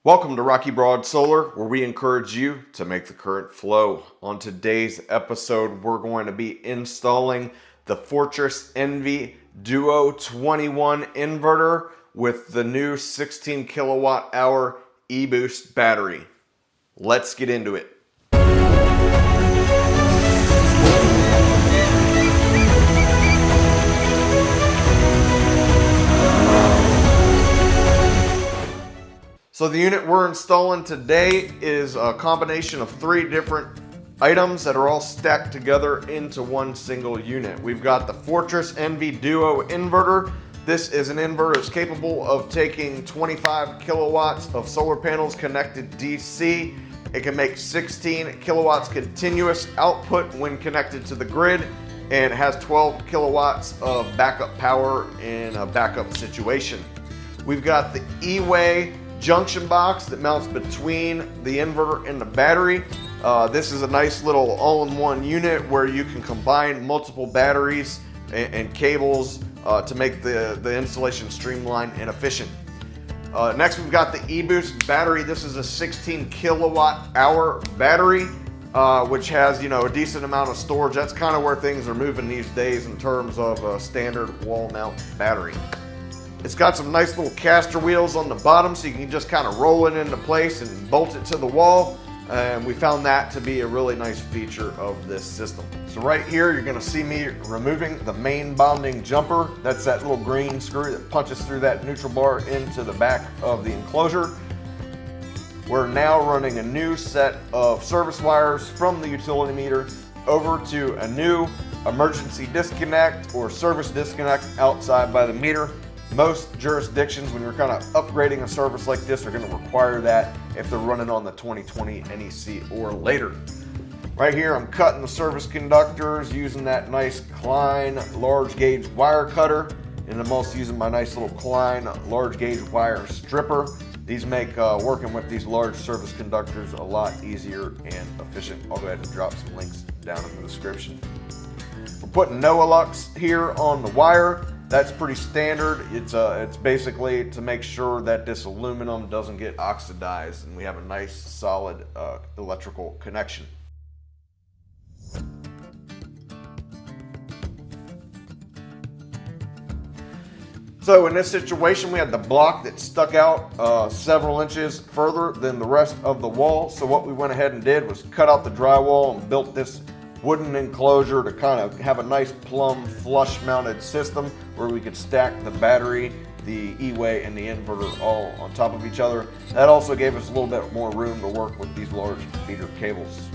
Welcome to Rocky Broad Solar, where we encourage you to make the current flow. On today's episode, we're going to be installing the Fortress Envy Duo 21 inverter with the new 16 kilowatt hour EBoost battery. Let's get into it. So the unit we're installing today is a combination of 3 different items that are all stacked together into one single unit. We've got the Fortress Envy Duo inverter. This is an inverter that's capable of taking 25 kilowatts of solar panels connected DC. It can make 16 kilowatts continuous output when connected to the grid, and it has 12 kilowatts of backup power in a backup situation. We've got the eWay junction box that mounts between the inverter and the battery. This is a nice little all-in-one unit where you can combine multiple batteries and cables to make the installation streamlined and efficient. Next, we've got the eBoost battery. This is a 16 kilowatt hour battery, which has a decent amount of storage. That's kind of where things are moving these days in terms of a standard wall mount battery. It's got some nice little caster wheels on the bottom, so you can just kind of roll it into place and bolt it to the wall. And we found that to be a really nice feature of this system. So right here, you're going to see me removing the main bonding jumper. That's that little green screw that punches through that neutral bar into the back of the enclosure. We're now running a new set of service wires from the utility meter over to a new emergency disconnect or service disconnect outside by the meter. Most jurisdictions, when you're kind of upgrading a service like this, are going to require that if they're running on the 2020 NEC or later. Right here, I'm cutting the service conductors using that nice Klein large gauge wire cutter, and I'm also using my nice little Klein large gauge wire stripper. These make working with these large service conductors a lot easier and efficient. I'll go ahead and drop some links down in the description. We're putting Noah Lux here on the wire. That's pretty standard. It's basically to make sure that this aluminum doesn't get oxidized and we have a nice solid electrical connection. So in this situation, we had the block that stuck out several inches further than the rest of the wall. So what we went ahead and did was cut out the drywall and built this wooden enclosure to kind of have a nice plumb flush mounted system where we could stack the battery, the eWay, and the inverter all on top of each other. That also gave us a little bit more room to work with these large feeder cables.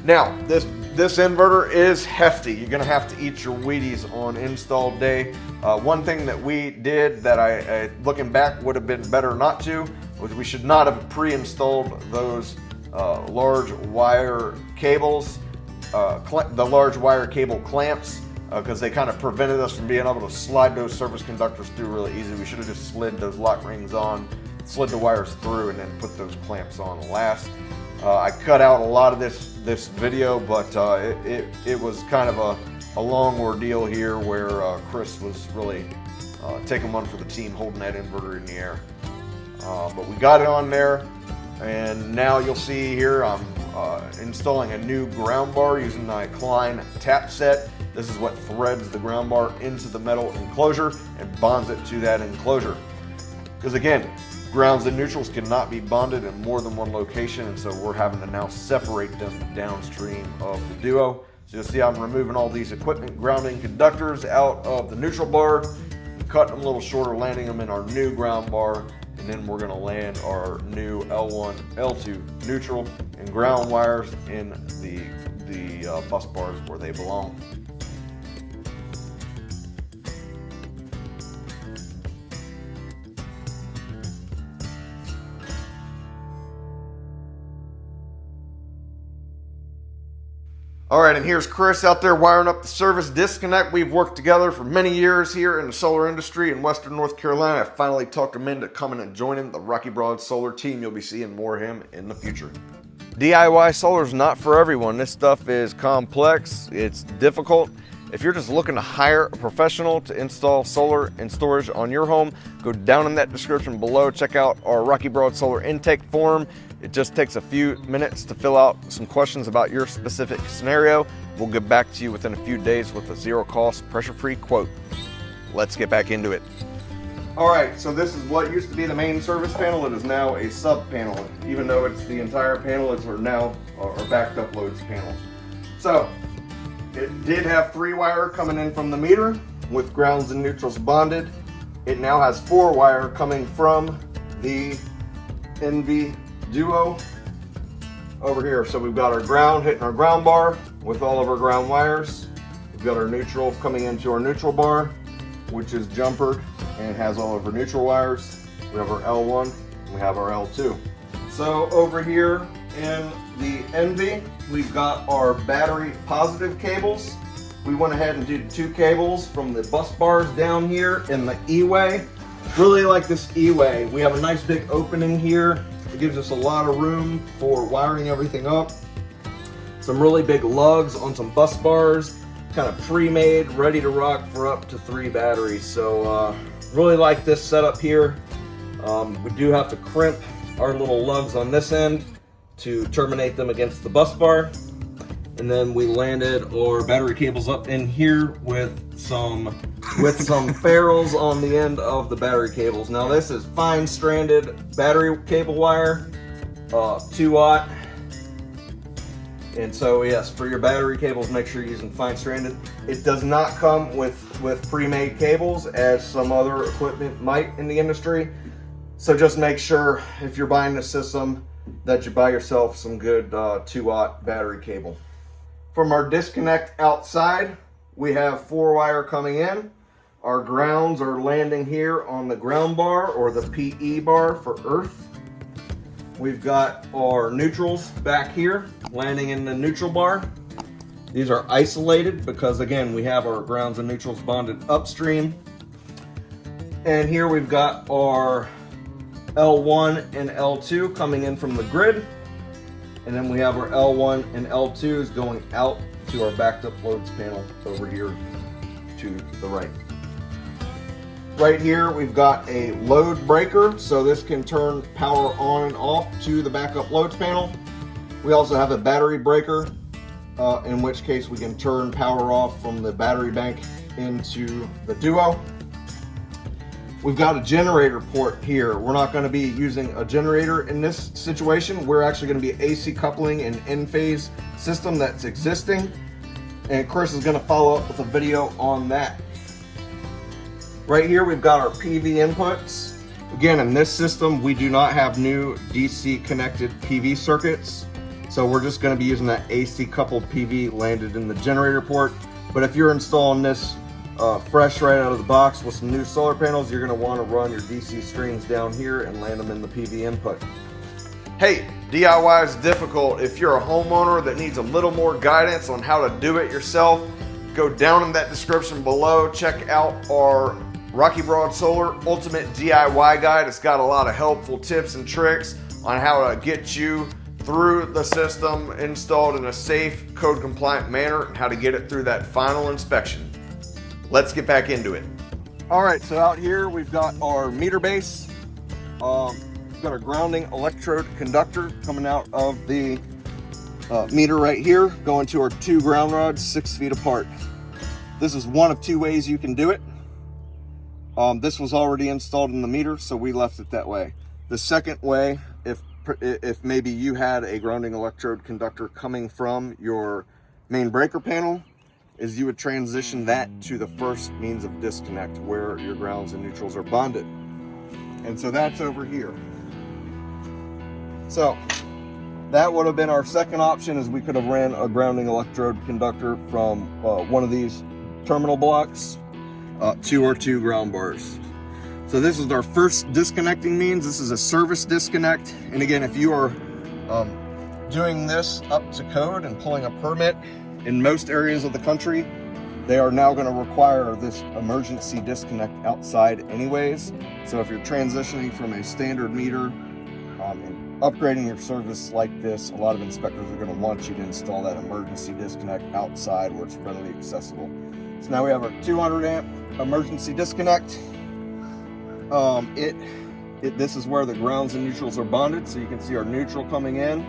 Now, this inverter is hefty. You're gonna have to eat your Wheaties on install day. One thing that we did that I looking back, would have been better not to, was we should not have pre-installed those large wire cables. The large wire cable clamps, because they kind of prevented us from being able to slide those service conductors through really easy. We should have just slid those lock rings on, slid the wires through, and then put those clamps on last. I cut out a lot of this video, but it was kind of a long ordeal here where Chris was really taking one for the team, holding that inverter in the air. But we got it on there, and now you'll see here I'm installing a new ground bar using my Klein tap set. This is what threads the ground bar into the metal enclosure and bonds it to that enclosure. Because again, grounds and neutrals cannot be bonded in more than one location, and so we're having to now separate them downstream of the Duo. So you'll see I'm removing all these equipment grounding conductors out of the neutral bar, cutting them a little shorter, landing them in our new ground bar, and then we're going to land our new L1, L2 neutral and ground wires in the bus bars where they belong. All right, and here's Chris out there wiring up the service disconnect. We've worked together for many years here in the solar industry in Western North Carolina. I finally talked him into coming and joining the Rocky Broad Solar team. You'll be seeing more of him in the future. DIY solar is not for everyone. This stuff is complex, it's difficult, If you're just looking to hire a professional to install solar and storage on your home, go down in that description below. Check out our Rocky Broad Solar intake form. It just takes a few minutes to fill out some questions about your specific scenario. We'll get back to you within a few days with a zero-cost, pressure-free quote. Let's get back into it. All right, so this is what used to be the main service panel. It is now a sub panel. Even though it's the entire panel, it's now our backed up loads panel. So it did have 3 wire coming in from the meter with grounds and neutrals bonded. It now has 4 wire coming from the NV Duo over here. So we've got our ground hitting our ground bar with all of our ground wires. We've got our neutral coming into our neutral bar, which is jumpered and has all of our neutral wires. We have our L1, we have our L2. So over here in the NV, we've got our battery positive cables. We went ahead and did 2 cables from the bus bars down here in the eWay. Really like this eWay. We have a nice big opening here. It gives us a lot of room for wiring everything up. Some really big lugs on some bus bars, kind of pre-made, ready to rock for up to 3 batteries. So really like this setup here. We do have to crimp our little lugs on this end to terminate them against the bus bar. And then we landed our battery cables up in here with some ferrules on the end of the battery cables. Now this is fine stranded battery cable wire, 2-aught. And so yes, for your battery cables, make sure you're using fine stranded. It does not come with pre-made cables as some other equipment might in the industry. So just make sure if you're buying the system that you buy yourself some good 2-aught battery cable. From our disconnect outside, we have 4 wire coming in. Our grounds are landing here on the ground bar or the PE bar for earth. We've got our neutrals back here landing in the neutral bar. These are isolated because again, we have our grounds and neutrals bonded upstream. And here we've got our L1 and L2 coming in from the grid. And then we have our L1 and L2s going out to our backed up loads panel over here to the right. Right here we've got a load breaker, so this can turn power on and off to the backup loads panel. We also have a battery breaker, in which case we can turn power off from the battery bank into the Duo. We've got a generator port here. We're not going to be using a generator in this situation. We're actually going to be AC coupling an in-phase system that's existing. And Chris is going to follow up with a video on that. Right here we've got our PV inputs. Again, in this system we do not have new DC connected PV circuits. So we're just going to be using that AC coupled PV landed in the generator port. But if you're installing this fresh right out of the box with some new solar panels, you're going to want to run your DC strings down here and land them in the PV input. Hey, DIY is difficult. If you're a homeowner that needs a little more guidance on how to do it yourself, go down in that description below. Check out our Rocky Broad Solar Ultimate DIY Guide. It's got a lot of helpful tips and tricks on how to get you through the system installed in a safe, code compliant manner and how to get it through that final inspection. Let's get back into it. All right, so out here we've got our meter base. We've got our grounding electrode conductor coming out of the meter right here, going to our 2 ground rods 6 feet apart. This is one of 2 ways you can do it. This was already installed in the meter, so we left it that way. The second way, if maybe you had a grounding electrode conductor coming from your main breaker panel, is you would transition that to the first means of disconnect where your grounds and neutrals are bonded. And so that's over here. So that would have been our second option, is we could have ran a grounding electrode conductor from one of these terminal blocks to our 2 ground bars. So this is our first disconnecting means. This is a service disconnect. And again, if you are doing this up to code and pulling a permit, in most areas of the country, they are now going to require this emergency disconnect outside anyways. So if you're transitioning from a standard meter and upgrading your service like this, a lot of inspectors are going to want you to install that emergency disconnect outside where it's readily accessible. So now we have our 200 amp emergency disconnect. This is where the grounds and neutrals are bonded. So you can see our neutral coming in,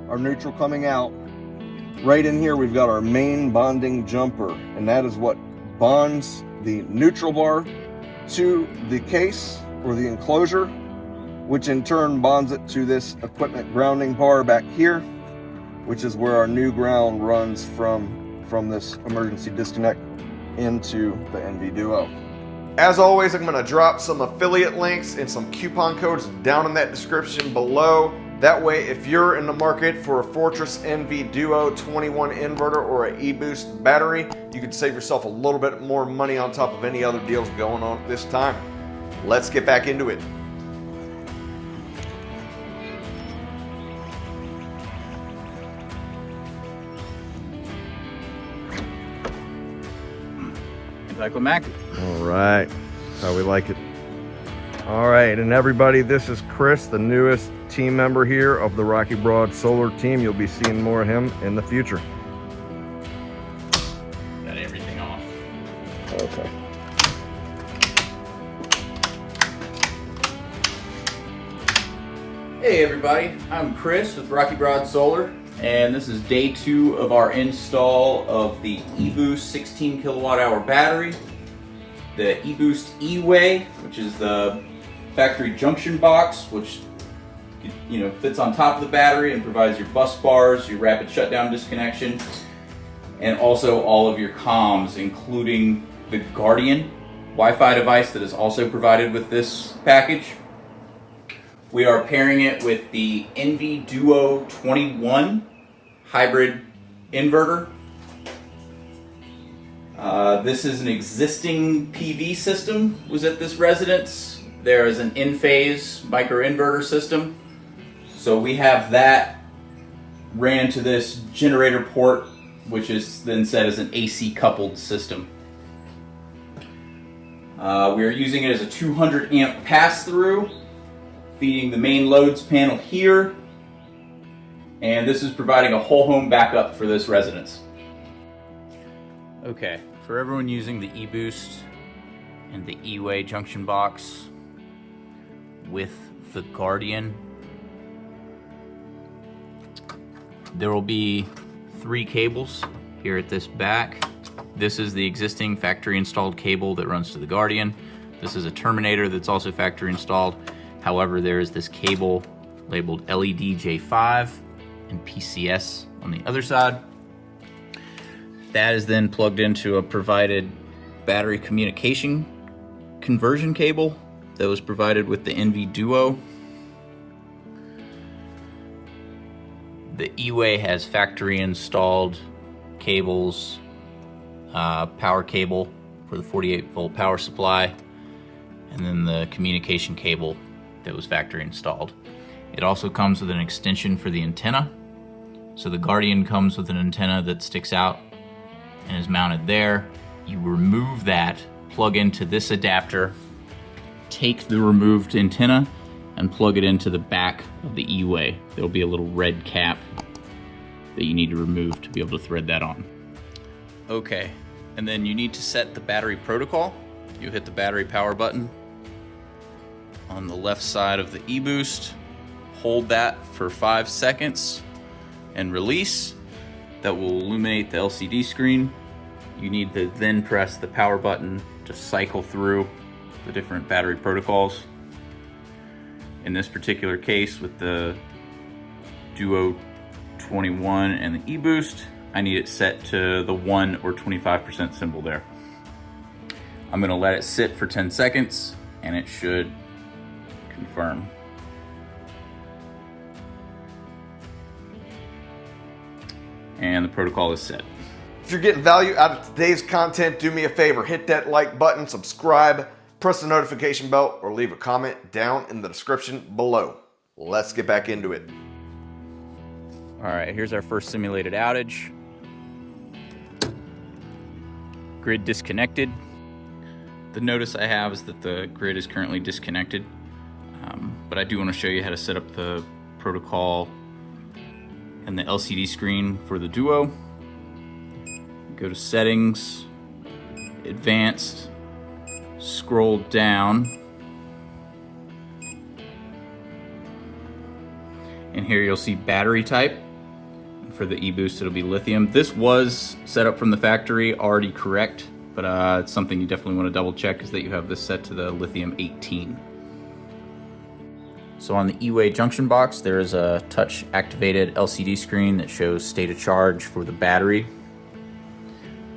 our neutral coming out. Right in here, we've got our main bonding jumper, and that is what bonds the neutral bar to the case or the enclosure, which in turn bonds it to this equipment grounding bar back here, which is where our new ground runs from this emergency disconnect into the NV Duo. As always, I'm going to drop some affiliate links and some coupon codes down in that description below. That way, if you're in the market for a Fortress NV Duo 21 inverter or an eBoost battery, you can save yourself a little bit more money on top of any other deals going on at this time. Let's get back into it. Anticlimactic. All right, that's how we like it. All right, and everybody, this is Chris, the newest team member here of the Rocky Broad Solar team. You'll be seeing more of him in the future. Got everything off. Okay. Hey everybody, I'm Chris with Rocky Broad Solar, and this is day 2 of our install of the eBoost 16 kilowatt hour battery, the eBoost eWay, which is the factory junction box, which fits on top of the battery and provides your bus bars, your rapid shutdown disconnection, and also all of your comms, including the Guardian Wi-Fi device that is also provided with this package. We are pairing it with the NV Duo 21 hybrid inverter. This is an existing PV system, was at this residence. There is an in-phase microinverter system. So we have that ran to this generator port, which is then set as an AC coupled system. We are using it as a 200 amp pass-through, feeding the main loads panel here, and this is providing a whole home backup for this residence. Okay, for everyone using the eBoost and the eWay junction box with the Guardian, there will be 3 cables here at this back. This is the existing factory installed cable that runs to the Guardian. This is a terminator that's also factory installed. However, there is this cable labeled LED J5 and PCS on the other side. That is then plugged into a provided battery communication conversion cable that was provided with the NV Duo. The eWay has factory installed cables, power cable for the 48 volt power supply, and then the communication cable that was factory installed. It also comes with an extension for the antenna. So the Guardian comes with an antenna that sticks out and is mounted there. You remove that, plug into this adapter, take the removed antenna and plug it into the back of the eWay. There'll be a little red cap that you need to remove to be able to thread that on. Okay, and then you need to set the battery protocol. You hit the battery power button on the left side of the eBoost, hold that for 5 seconds and release. That will illuminate the LCD screen. You need to then press the power button to cycle through the different battery protocols. In this particular case with the Duo 21 and the eBoost, I need it set to the 1 or 25% symbol there. I'm gonna let it sit for 10 seconds and it should confirm. And the protocol is set. If you're getting value out of today's content, do me a favor, hit that like button, subscribe, press the notification bell, or leave a comment down in the description below. Let's get back into it. All right, here's our first simulated outage. Grid disconnected. The notice I have is that the grid is currently disconnected, but I do want to show you how to set up the protocol and the LCD screen for the Duo. Go to settings, advanced, scroll down, and here you'll see battery type. For the EBoost, it'll be lithium. This was set up from the factory already correct, but it's something you definitely want to double check, is that you have this set to the lithium 18. So on the eWay junction box, there is a touch activated LCD screen that shows state of charge for the battery.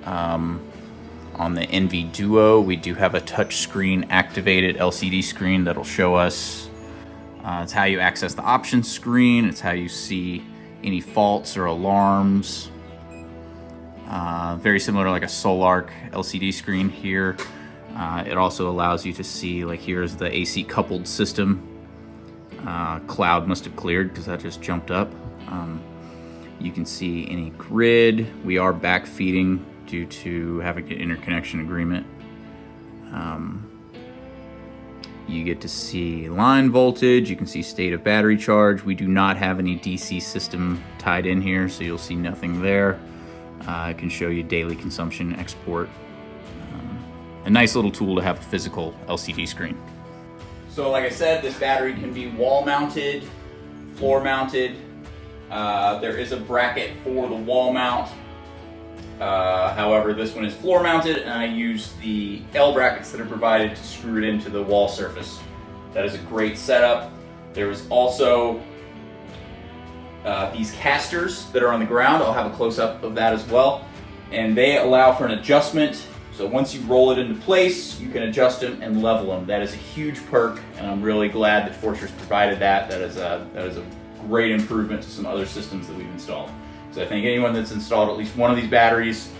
On the NV Duo, we do have a touch screen activated LCD screen that'll show us, it's how you access the options screen, it's how you see any faults or alarms. Very similar to like a Solarc LCD screen here. It also allows you to see, like here's the AC coupled system. Cloud must have cleared because that just jumped up. You can see any grid. We are backfeeding due to having an interconnection agreement. You get to see line voltage, you can see state of battery charge. We do not have any DC system tied in here, so you'll see nothing there. I can show you daily consumption export. A nice little tool to have a physical LCD screen. So like I said, this battery can be wall mounted, floor mounted. There is a bracket for the wall mount. However, this one is floor mounted, and I use the L brackets that are provided to screw it into the wall surface. That is a great setup. There is also these casters that are on the ground. I'll have a close-up of that as well. And they allow for an adjustment. So once you roll it into place, you can adjust them and level them. That is a huge perk, and I'm really glad that Fortress provided that. That is a great improvement to some other systems that we've installed. So I think anyone that's installed at least one of these batteries,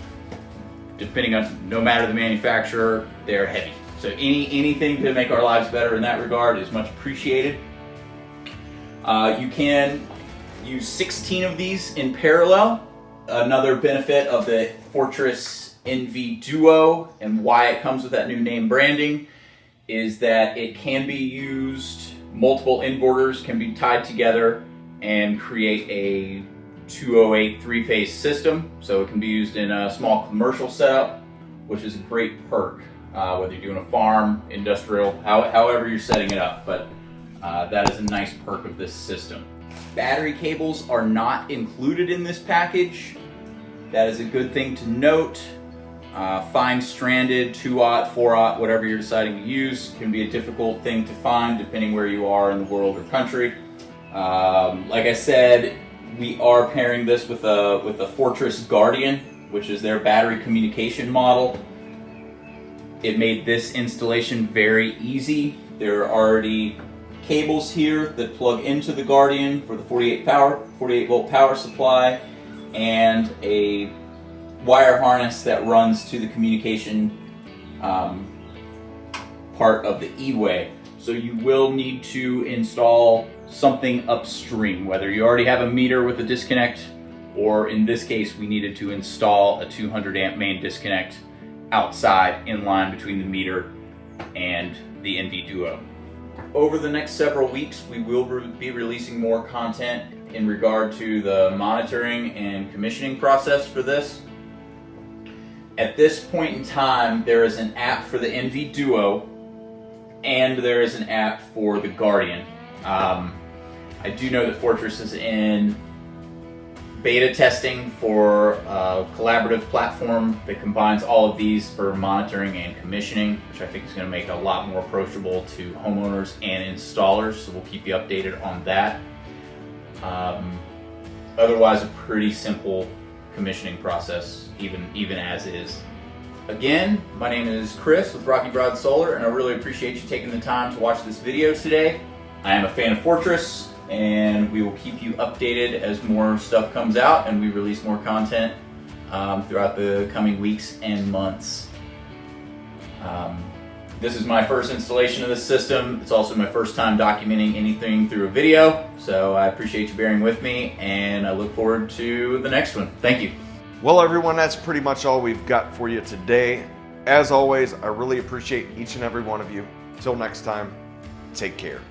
depending on, no matter the manufacturer, they're heavy. So anything to make our lives better in that regard is much appreciated. You can use 16 of these in parallel. Another benefit of the Fortress NV Duo and why it comes with that new name branding is that it can be used, multiple inverters can be tied together and create a 208 three-phase system, so it can be used in a small commercial setup, which is a great perk, whether you're doing a farm, industrial, however you're setting it up, but that is a nice perk of this system. Battery cables are not included in this package. That is a good thing to note. Fine stranded, 2-aught, 4-aught, whatever you're deciding to use, can be a difficult thing to find depending where you are in the world or country. Like I said, we are pairing this with a Fortress Guardian, which is their battery communication model. It made this installation very easy. There are already cables here that plug into the Guardian for the 48 volt power supply, and a wire harness that runs to the communication part of the eWay. So you will need to install something upstream, whether you already have a meter with a disconnect, or in this case we needed to install a 200 amp main disconnect outside in line between the meter and the NV Duo. Over the next several weeks we will be releasing more content in regard to the monitoring and commissioning process for this. At this point in time, there is an app for the NV Duo and there is an app for the Guardian. I do know that Fortress is in beta testing for a collaborative platform that combines all of these for monitoring and commissioning, which I think is going to make it a lot more approachable to homeowners and installers, so we'll keep you updated on that. Otherwise, a pretty simple commissioning process, even as is. Again, my name is Chris with Rocky Broad Solar, and I really appreciate you taking the time to watch this video today. I am a fan of Fortress, and we will keep you updated as more stuff comes out and we release more content throughout the coming weeks and months. This is my first installation of this system. It's also my first time documenting anything through a video, so I appreciate you bearing with me, and I look forward to the next one. Thank you. Well, everyone, that's pretty much all we've got for you today. As always, I really appreciate each and every one of you. Till next time, take care.